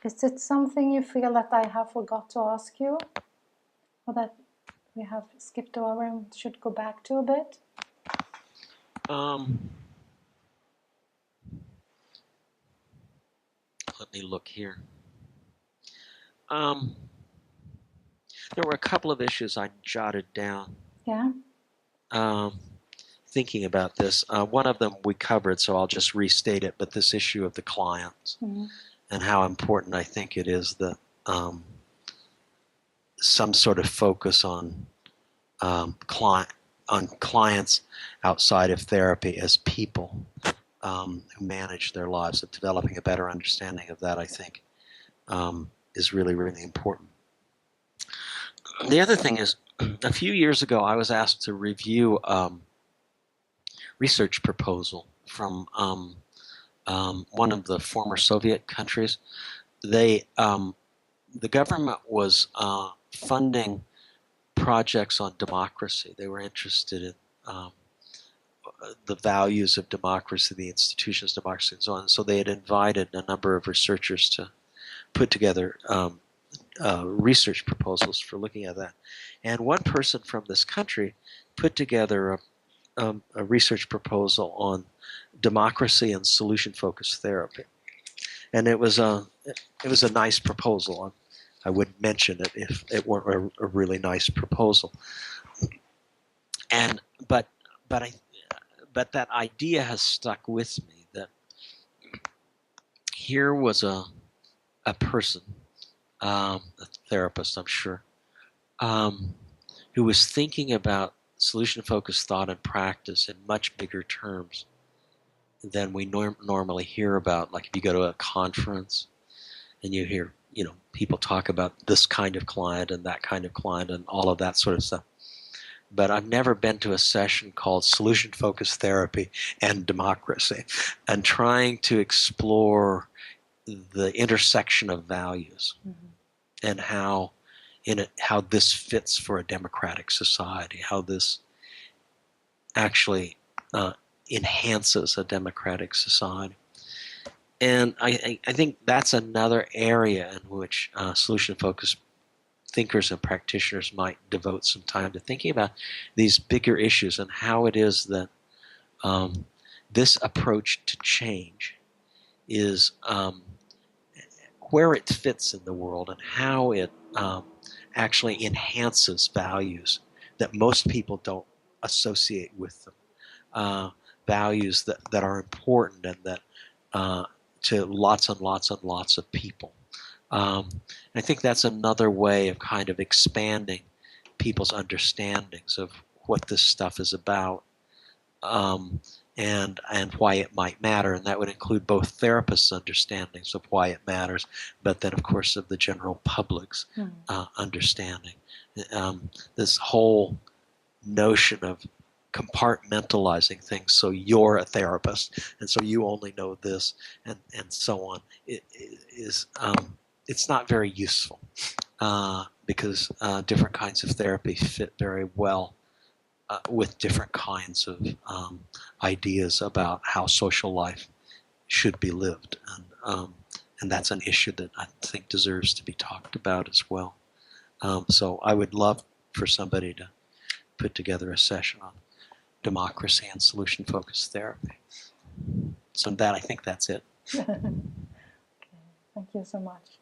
Is it something you feel that I have forgot to ask you? Or that we have skipped over and should go back to a bit? Let me look here. There were a couple of issues I jotted down. Yeah. Thinking about this. One of them we covered, so I'll just restate it, but this issue of the clients and how important I think it is that some sort of focus on clients outside of therapy as people who manage their lives, and developing a better understanding of that, I think, is really, really important. The other thing is, a few years ago, I was asked to review research proposal from one of the former Soviet countries. The government was funding projects on democracy. They were interested in the values of democracy, the institutions of democracy, and so on. So they had invited a number of researchers to put together research proposals for looking at that. And one person from this country put together a research proposal on democracy and solution-focused therapy, and it was a nice proposal. I wouldn't mention it if it weren't a really nice proposal. And but that idea has stuck with me, that here was a person, a therapist, I'm sure, who was thinking about solution-focused thought and practice in much bigger terms than we normally hear about. Like if you go to a conference and you hear, people talk about this kind of client and that kind of client and all of that sort of stuff. But I've never been to a session called Solution-Focused Therapy and Democracy, and trying to explore the intersection of values and how this fits for a democratic society, how this actually enhances a democratic society. And I think that's another area in which solution-focused thinkers and practitioners might devote some time to thinking about these bigger issues and how it is that this approach to change is where it fits in the world and how it actually enhances values that most people don't associate with them, values that are important and that to lots and lots and lots of people. I think that's another way of kind of expanding people's understandings of what this stuff is about, and why it might matter. And that would include both therapists' understandings of why it matters, but then, of course, of the general public's understanding. This whole notion of compartmentalizing things, so you're a therapist, and so you only know this, and so on, it's not very useful, because different kinds of therapy fit very well with different kinds of ideas about how social life should be lived, and that's an issue that I think deserves to be talked about as well. So I would love for somebody to put together a session on democracy and solution-focused therapy. So I think that's it. Okay, thank you so much.